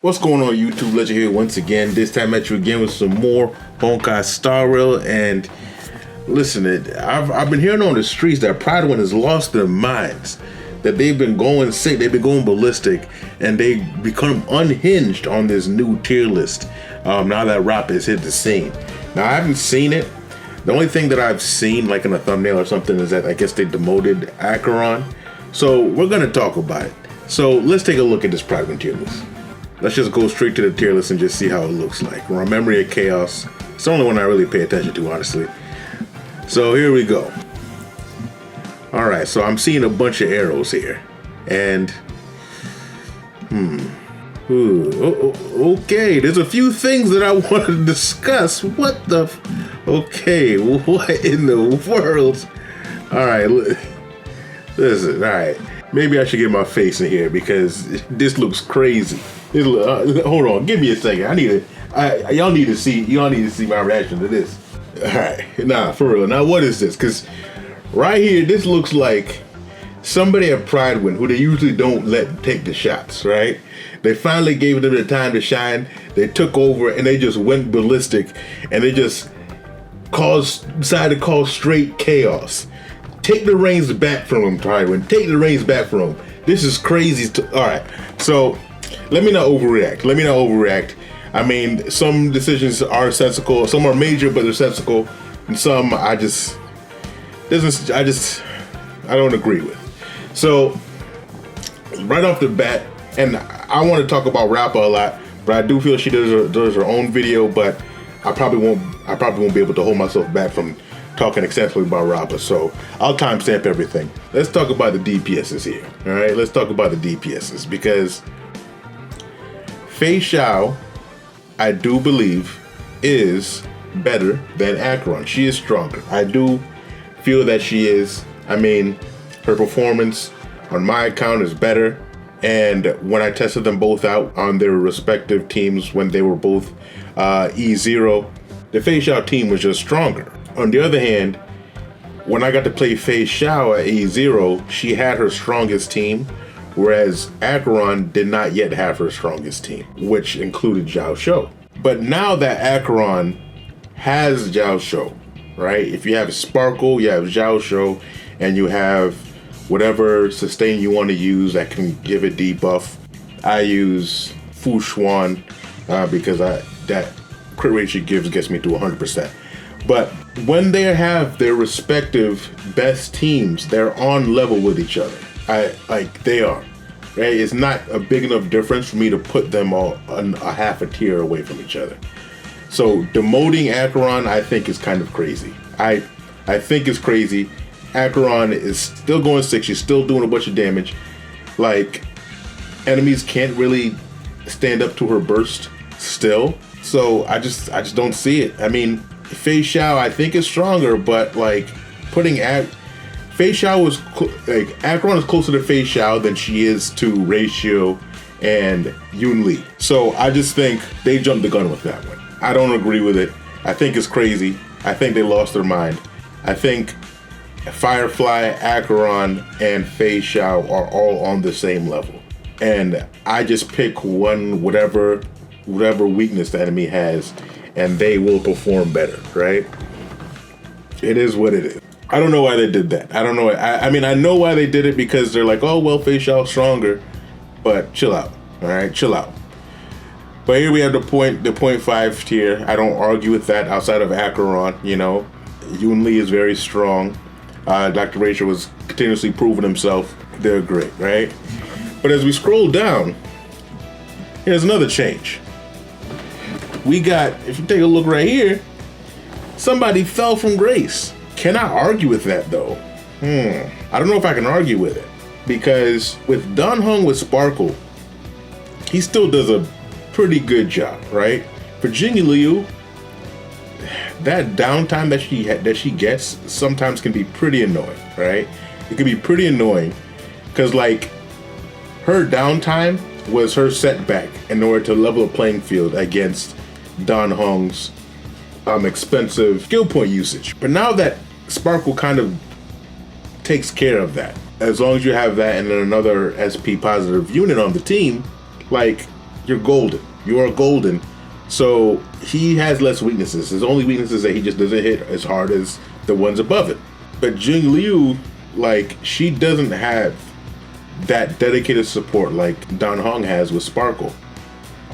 What's going on, YouTube? Legend here once again. This time at you again with some more Honkai Star Rail. And listen, I've been hearing on the streets that Prydwen has lost their minds, that they've been going sick, they've been going ballistic, and they become unhinged on this new tier list. Now that Rappa has hit the scene. Now I haven't seen it. The only thing that I've seen, like in a thumbnail or something, is that I guess they demoted Acheron. So we're gonna talk about it. So let's take a look at this Prydwen tier list. Let's just go straight to the tier list and just see how it looks like. Memory of Chaos. It's the only one I really pay attention to, honestly. So here we go. Alright, so I'm seeing a bunch of arrows here. And, okay, there's a few things that I want to discuss. What the, okay, what in the world? Alright, listen, alright. Maybe I should get my face in here because this looks crazy. Hold on, give me a second. Y'all need to see my reaction to this. All right, nah, for real. Now, what is this? Because right here, this looks like somebody at Prydwen who they usually don't let take the shots, right? They finally gave them the time to shine. They took over and they just went ballistic, and they just decided to cause straight chaos. Take the reins back from him, Prydwen. Take the reins back from him. This is crazy. All right, so. Let me not overreact. I mean, some decisions are sensical, some are major, but they're sensical, and some I don't agree with. So, right off the bat, and I want to talk about Rappa a lot, but I do feel she does her own video, but I probably won't be able to hold myself back from talking extensively about Rappa, so I'll timestamp everything. Let's talk about the DPSs here. All right, let's talk about the DPSs because Fei Xiao, I do believe, is better than Acheron. She is stronger. I do feel that she is. I mean, her performance on my account is better. And when I tested them both out on their respective teams when they were both E0, the Fei Xiao team was just stronger. On the other hand, when I got to play Fei Xiao at E0, she had her strongest team, whereas Acheron did not yet have her strongest team, which included Zhao Shou. But now that Acheron has Zhao Shou, right? If you have Sparkle, you have Zhao Shou, and you have whatever sustain you want to use that can give a debuff. I use Fu Xuan because that crit rate she gives gets me to 100%. But when they have their respective best teams, they're on level with each other. They are, right? It's not a big enough difference for me to put them all a half a tier away from each other. So demoting Acheron, I think, is kind of crazy. I think it's crazy. Acheron is still going sick. She's still doing a bunch of damage. Like, enemies can't really stand up to her burst still. So I just don't see it. I mean, Fei Xiao, I think, is stronger, but like putting Fei Xiao was Acheron is closer to Fei Xiao than she is to Ratio and Yun Li. So I just think they jumped the gun with that one. I don't agree with it. I think it's crazy. I think they lost their mind. I think Firefly, Acheron, and Fei Xiao are all on the same level. And I just pick one, whatever weakness the enemy has, and they will perform better, right? It is what it is. I don't know why they did that. I don't know. I mean, I know why they did it because they're like, oh, well, Fei Xiao's stronger, but chill out. All right, chill out. But here we have the 0.5 tier. I don't argue with that outside of Acheron, you know. Yun Li is very strong. Dr. Rachel was continuously proving himself. They're great, right? But as we scroll down, here's another change. We got, if you take a look right here, somebody fell from grace. Can I argue with that though? I don't know if I can argue with it because with Dan Heng with Sparkle, he still does a pretty good job, right? Virginia Liu, that downtime that she gets sometimes can be pretty annoying, right? It can be pretty annoying because like her downtime was her setback in order to level the playing field against Dan Heng's expensive skill point usage. But now that Sparkle kind of takes care of that, as long as you have that and then another SP positive unit on the team, like you're golden. You are golden. So he has less weaknesses. His only weakness is that he just doesn't hit as hard as the ones above it. But Jing Liu, like, she doesn't have that dedicated support like Dan Hong has with Sparkle.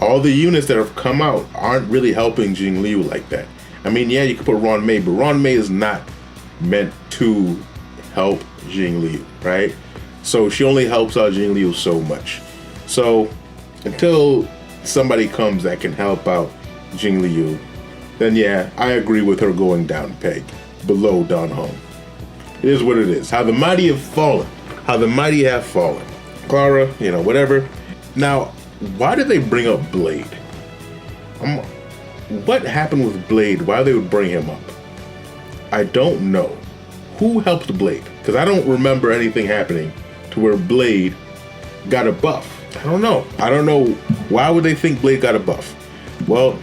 All the units that have come out aren't really helping Jing Liu like that. I mean, yeah, you could put Ron Mei, but Ron Mei is not meant to help Jing Liu, right? So she only helps out Jing Liu so much. So until somebody comes that can help out Jing Liu, then yeah, I agree with her going down a peg below Dan Hong. It is what it is. How the mighty have fallen. How the mighty have fallen. Clara, you know, whatever. Now, why did they bring up Blade? What happened with Blade? Why they would bring him up? I don't know. Who helped Blade? Because I don't remember anything happening to where Blade got a buff. I don't know. I don't know. Why would they think Blade got a buff? Well,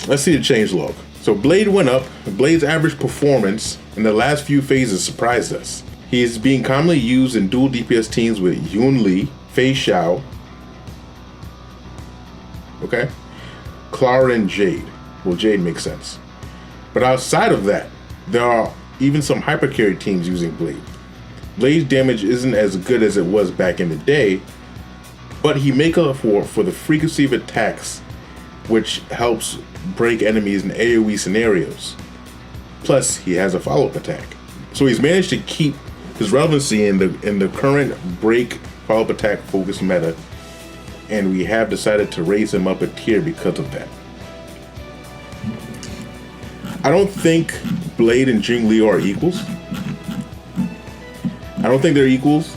let's see the changelog. So Blade went up. Blade's average performance in the last few phases surprised us. He is being commonly used in dual DPS teams with Yun Li, Fei Xiao, okay, Clara and Jade. Well, Jade makes sense. But outside of that, there are even some hypercarry teams using Blade. Blade's damage isn't as good as it was back in the day, but he makes up for the frequency of attacks, which helps break enemies in AoE scenarios. Plus, he has a follow-up attack. So he's managed to keep his relevancy in the current break follow-up attack focused meta, and we have decided to raise him up a tier because of that. I don't think Blade and Jing Liu are equals. I don't think they're equals,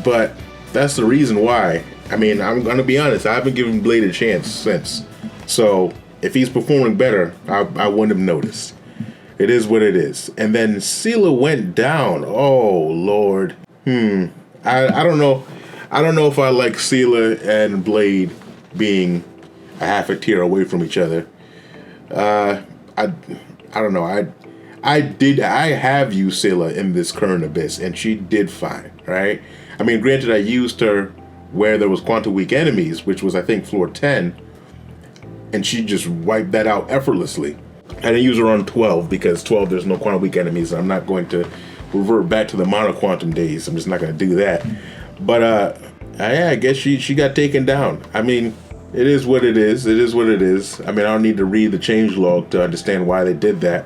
but that's the reason why. I mean, I'm gonna be honest, I haven't given Blade a chance since. So if he's performing better, I wouldn't have noticed. It is what it is. And then Sela went down. Oh Lord. I don't know. I don't know if I like Sela and Blade being a half a tier away from each other. I don't know. I have used Sela in this current Abyss, and she did fine, right? I mean, granted, I used her where there was quantum weak enemies, which was, I think, floor 10, and she just wiped that out effortlessly. I didn't use her on 12 because 12 there's no quantum weak enemies. I'm not going to revert back to the mono quantum days. I'm just not going to do that. But yeah, I guess she got taken down. I mean, it is what it is. It is what it is. I mean, I don't need to read the changelog to understand why they did that.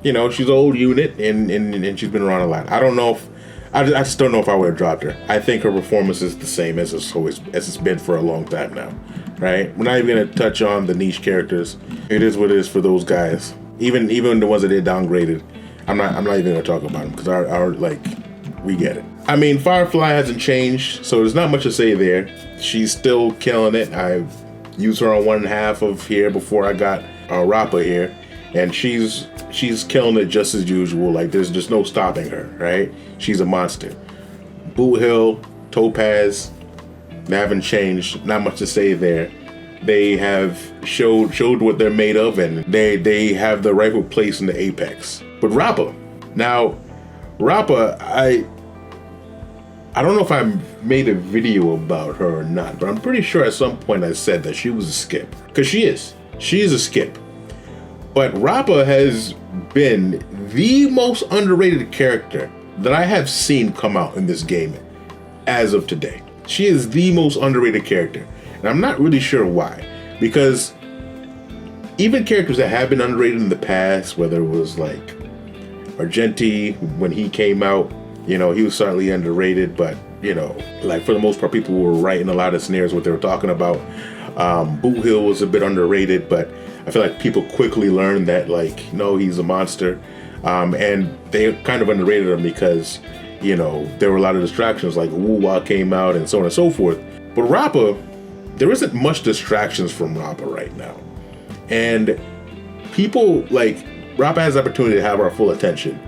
You know, she's an old unit and she's been around a lot. I don't know if I just don't know if I would have dropped her. I think her performance is the same as it's been for a long time now. Right? We're not even gonna touch on the niche characters. It is what it is for those guys. Even the ones that they downgraded, I'm not even gonna talk about them because our like, we get it. I mean, Firefly hasn't changed, so there's not much to say there. She's still killing it. I used her on 1.5 of here before I got Rappa here, and she's killing it just as usual. Like, there's just no stopping her, right? She's a monster. Boot Hill, Topaz, they haven't changed. Not much to say there. They have showed what they're made of, and they have the rightful place in the apex. But Rappa, now Rappa, I don't know if I made a video about her or not, but I'm pretty sure at some point I said that she was a skip, because she is a skip. But Rappa has been the most underrated character that I have seen come out in this game as of today. She is the most underrated character, and I'm not really sure why, because even characters that have been underrated in the past, whether it was like Argenti when he came out, you know, he was certainly underrated, but you know, like for the most part, people were right in a lot of scenarios what they were talking about. Boot Hill was a bit underrated, but I feel like people quickly learned that, like, no, he's a monster, and they kind of underrated him because, you know, there were a lot of distractions, like Woo-Wah came out and so on and so forth. But Rappa, there isn't much distractions from Rappa right now, and people like Rappa has the opportunity to have our full attention,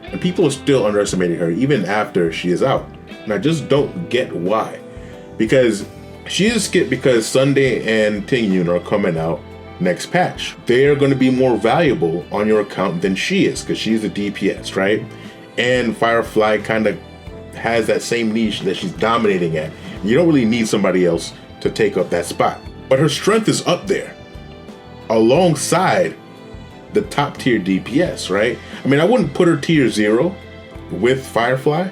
and people are still underestimating her even after she is out, and I just don't get why. Because she is skipped because Sunday and Tingyun are coming out next patch. They are going to be more valuable on your account than she is, because she's a DPS, right? And Firefly kind of has that same niche that she's dominating at. You don't really need somebody else to take up that spot. but her strength is up there alongside the top tier DPS, right? I mean, I wouldn't put her tier 0 with Firefly,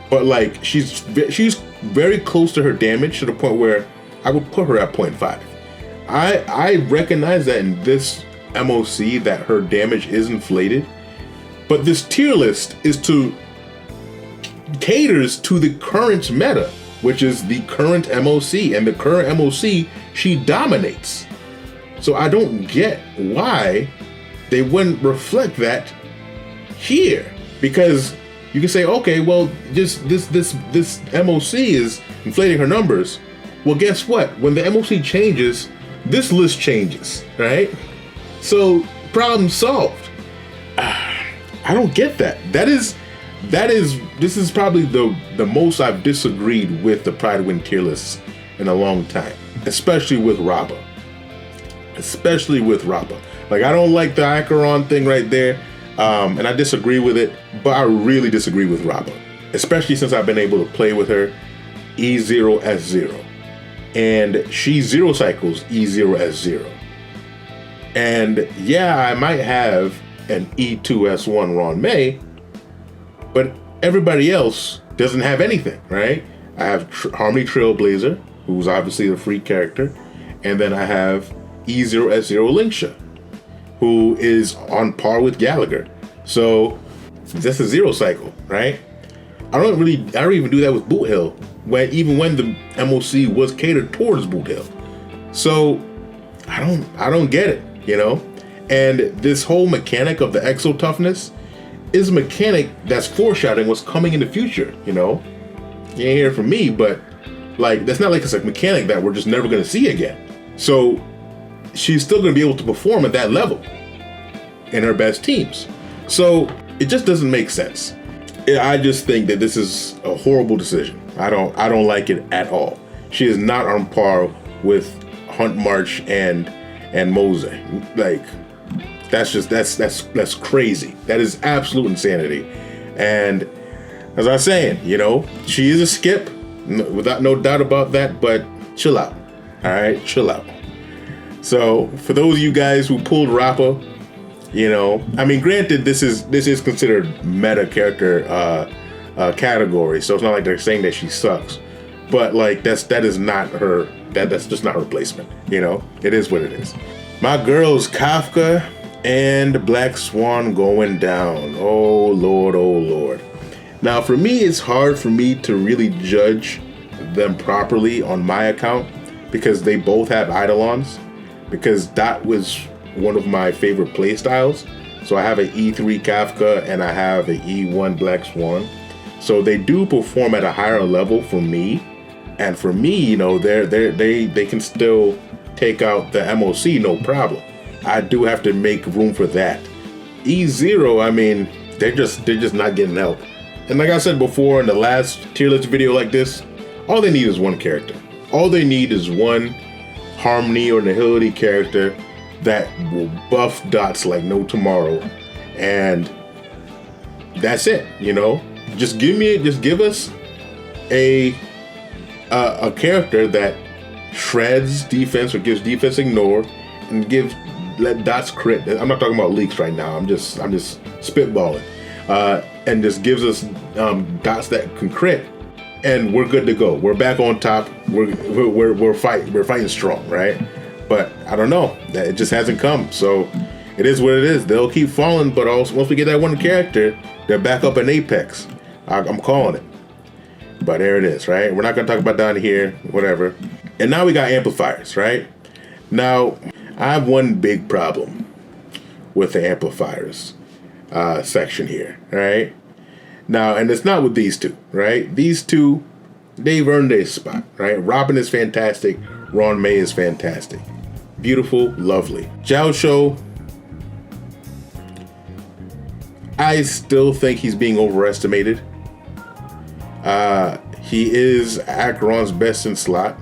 but like she's very close to her damage to the point where I would put her at 0.5. I recognize that in this MOC that her damage is inflated, but this tier list caters to the current meta, which is the current MOC, and the current MOC, she dominates. So I don't get why they wouldn't reflect that here, because you can say, okay, well, just this MOC is inflating her numbers. Well, guess what? When the MOC changes, this list changes, right? So problem solved. I don't get that. This is probably the most I've disagreed with the Prydwen tier lists in a long time, especially with Rappa. Like, I don't like the Acheron thing right there, and I disagree with it, but I really disagree with Rappa, especially since I've been able to play with her E0 S0, and she zero cycles E0 S0. And yeah, I might have an E2 S1 Ron May, but everybody else doesn't have anything, right? I have Harmony Trailblazer, who's obviously a free character, and then I have E0 S0 Linksha, who is on par with Gallagher. So that's a zero cycle, right? I don't even do that with Boot Hill, even when the MOC was catered towards Boot Hill. So I don't get it, you know? And this whole mechanic of the exo toughness is a mechanic that's foreshadowing what's coming in the future, you know? You ain't hear it from me, but like, that's not like it's a mechanic that we're just never gonna see again. So she's still gonna be able to perform at that level in her best teams. So it just doesn't make sense. I just think that this is a horrible decision. I don't like it at all. She is not on par with Hunt March and Mose. Like, that's crazy. That is absolute insanity. And as I was saying, you know, she is a skip, without no doubt about that, but chill out. All right, chill out. So for those of you guys who pulled Rappa, you know, I mean, granted, this is considered meta character category, so it's not like they're saying that she sucks, but like that's just not her placement. You know, it is what it is. My girls Kafka and Black Swan going down. Oh Lord, oh Lord. Now for me, it's hard for me to really judge them properly on my account because they both have Eidolons, because that was one of my favorite play styles. So I have an E3 Kafka and I have an E1 Black Swan. So they do perform at a higher level for me. And for me, you know, they can still take out the MOC, no problem. I do have to make room for that. E0, I mean, they're just not getting help. And like I said before in the last tier list video like this, all they need is one character. All they need is one Harmony or Nihility character that will buff dots like no tomorrow, and that's it. You know, just give us a character that shreds defense or gives defense ignore and let dots crit. I'm not talking about leaks right now. I'm just spitballing, and just gives us dots that can crit, and we're good to go. We're back on top. We're fighting strong, right? But I don't know. It just hasn't come. So it is what it is. They'll keep falling, but also once we get that one character, they're back up in Apex. I'm calling it. But there it is, right? We're not going to talk about down here, whatever. And now we got Amplifiers, right? Now, I have one big problem with the Amplifiers section here, right? Now, and it's not with these two, right? These two, they've earned their spot, right? Robin is fantastic. Ron May is fantastic. Beautiful, lovely. Zhao Shou, I still think he's being overestimated. He is Acheron's best in slot,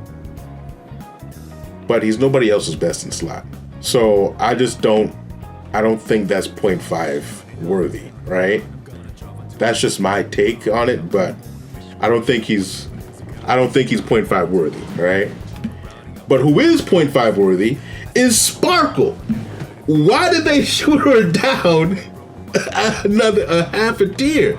but he's nobody else's best in slot. So I don't think that's 0.5 worthy, right? That's just my take on it, but I don't think he's 0.5 worthy, right? But who is 0.5 worthy is Sparkle. Why did they shoot her down a half a tier?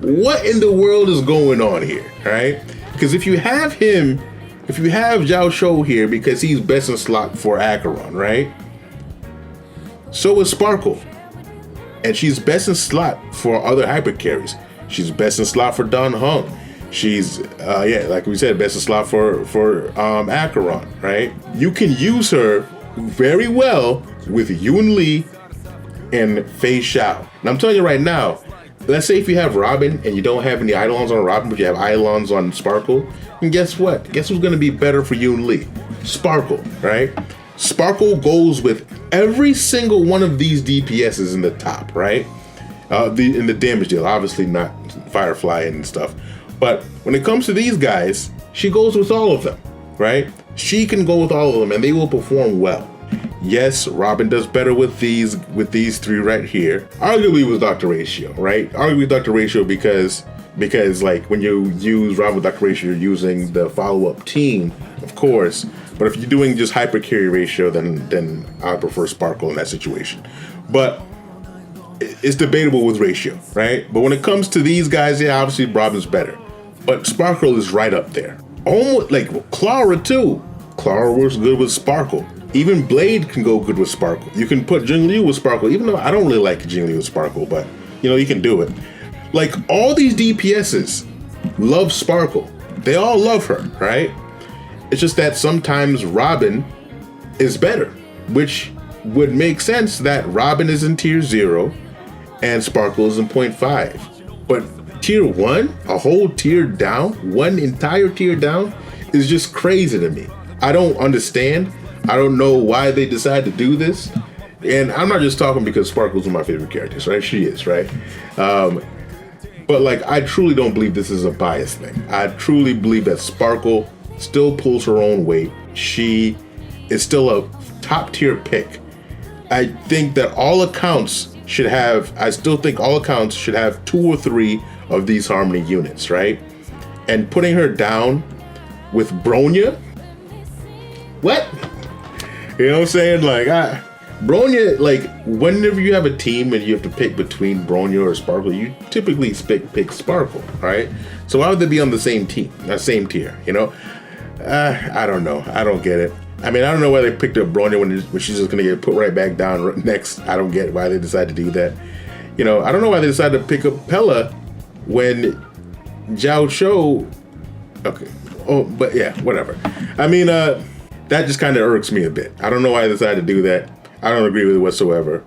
What in the world is going on here, right? Because if you have Zhao Shou here because he's best in slot for Acheron, right? So is Sparkle. And she's best in slot for other hyper carries. She's best in slot for Dan Heng. She's, like we said, best in slot for Acheron, right? You can use her very well with Yun Li and Fei Xiao. And I'm telling you right now, let's say if you have Robin and you don't have any Eidolons on Robin, but you have Eidolons on Sparkle, and guess what? Guess who's going to be better for Yun Li? Sparkle, right? Sparkle goes with every single one of these DPSs in the top, right? In the damage deal, obviously not Firefly and stuff. But when it comes to these guys, she goes with all of them, right? She can go with all of them and they will perform well. Yes, Robin does better with these three right here. Arguably with Dr. Ratio, right? Arguably with Dr. Ratio because like when you use Robin with Dr. Ratio, you're using the follow-up team, of course. But if you're doing just hyper carry ratio, then I prefer Sparkle in that situation. But it's debatable with ratio, right? But when it comes to these guys, yeah, obviously Robin's better. But Sparkle is right up there. Almost like Clara too. Clara works good with Sparkle. Even Blade can go good with Sparkle. You can put Jing Liu with Sparkle, even though I don't really like Jing Liu with Sparkle, but you can do it. Like all these DPSs love Sparkle. They all love her, right? It's just that sometimes Robin is better, which would make sense that Robin is in tier 0 and Sparkle is in 0.5. But tier 1, a whole tier down, one entire tier down, is just crazy to me. I don't understand. I don't know why they decide to do this. And I'm not just talking because Sparkle's one of my favorite characters, right? She is, right? But like, I truly don't believe this is a bias thing. I truly believe that Sparkle still pulls her own weight. She is still a top tier pick. I think that all accounts should have 2 or 3 of these Harmony units, right? And putting her down with Bronya, what? You know what I'm saying? Like, Bronya, like, whenever you have a team and you have to pick between Bronya or Sparkle, you typically pick Sparkle, right? So why would they be on the same team, same tier, I don't know. I don't get it. I mean, I don't know why they picked up Bronya when she's just going to get put right back down next. I don't get why they decided to do that. I don't know why they decided to pick up Pella when Zhao Shou. Okay. Oh, but yeah, whatever. I mean, that just kind of irks me a bit. I don't know why they decided to do that. I don't agree with it whatsoever.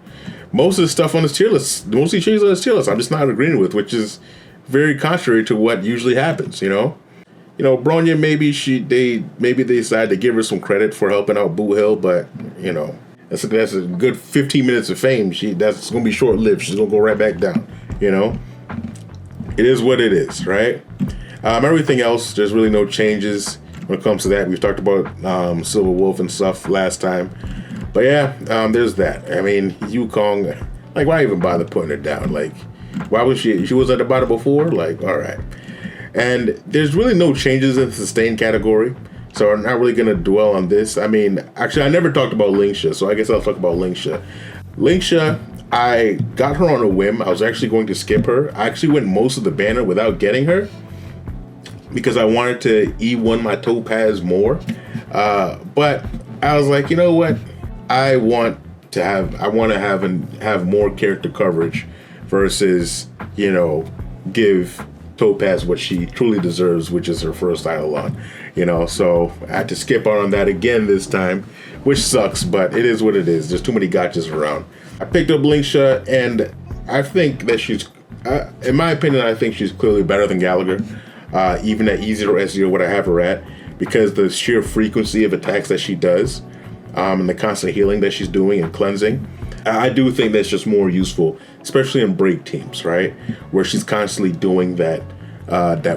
Most of the stuff on this tier list, mostly changes on this tier list, I'm just not agreeing with, which is very contrary to what usually happens, Bronya, maybe they decided to give her some credit for helping out Boo Hill, but that's a good 15 minutes of fame. That's gonna be short lived. She's gonna go right back down. It is what it is, right? Everything else, there's really no changes when it comes to that. We've talked about Silver Wolf and stuff last time, but yeah, there's that. I mean, Yukong, like, why even bother putting her down? Like, why was she was at the bottom before? Like, all right. And there's really no changes in the sustain category, so I'm not really going to dwell on this. I mean, actually, I never talked about Linxia, so I guess I'll talk about Linxia. Linxia, I got her on a whim. I was actually going to skip her. I actually went most of the banner without getting her because I wanted to E1 my Topaz more. But I was like, you know what? I want to have more character coverage versus, give Topaz what she truly deserves, which is her first Eidolon, so I had to skip on that again this time, which sucks, but it is what it is. There's too many gotchas around. I picked up Linxia, and I think that she's, in my opinion, I think she's clearly better than Gallagher, even at E0, S0, what I have her at, because the sheer frequency of attacks that she does, and the constant healing that she's doing and cleansing, I do think that's just more useful, especially in break teams, right? Where she's constantly doing that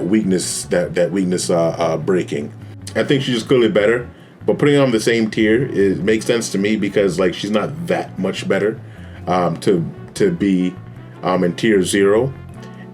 weakness breaking. I think she's just clearly better, but putting her on the same tier, it makes sense to me because like she's not that much better to be in tier 0,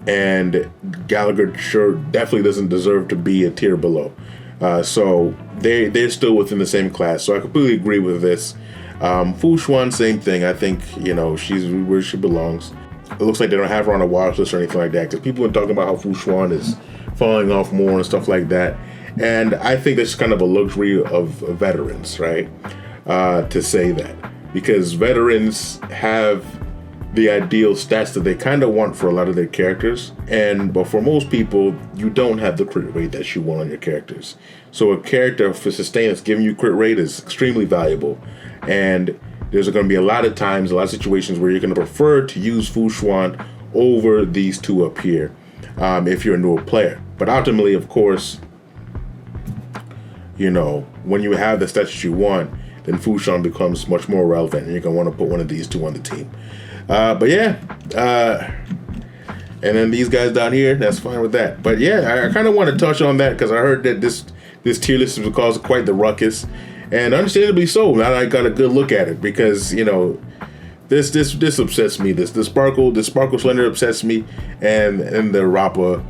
and Gallagher sure definitely doesn't deserve to be a tier below. So they're still within the same class. So I completely agree with this. Fu Xuan, same thing. I think, you know, she's where she belongs. It looks like they don't have her on a watch list or anything like that, because people are talking about how Fu Xuan is falling off more and stuff like that. And I think that's kind of a luxury of veterans, right? To say that, because veterans have the ideal stats that they kind of want for a lot of their characters, but for most people, you don't have the crit rate that you want on your characters. So a character for sustain that's giving you crit rate is extremely valuable, and there's going to be a lot of times, a lot of situations where you're going to prefer to use Fu Xuan over these two up here, if you're a newer player. But ultimately, of course, you know, when you have the stats that you want, then Fu Xuan becomes much more relevant, and you're going to want to put one of these two on the team. But yeah, and then these guys down here, that's fine with that. But yeah, I kind of want to touch on that because I heard that this tier list has caused quite the ruckus, and understandably so. Now that I got a good look at it, because you know, this upsets me. The Sparkle Slander upsets me, and the Rappa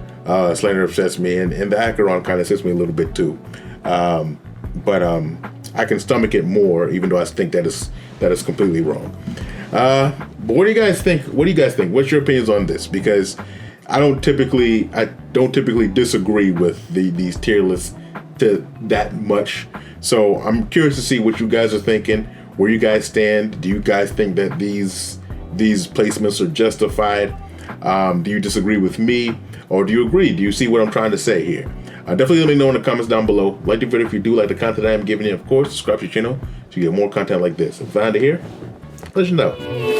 Slander upsets me, and the Acheron kind of upsets me a little bit too. But I can stomach it more, even though I think that is completely wrong. But what do you guys think? What's your opinions on this? Because I don't typically disagree with these tier lists to that much. So I'm curious to see what you guys are thinking, where you guys stand. Do you guys think that these placements are justified? Do you disagree with me, or do you agree? Do you see what I'm trying to say here? Definitely let me know in the comments down below. Like the video if you do like the content I'm giving you. Of course, subscribe to the channel so you get more content like this. If you find it here, let you know.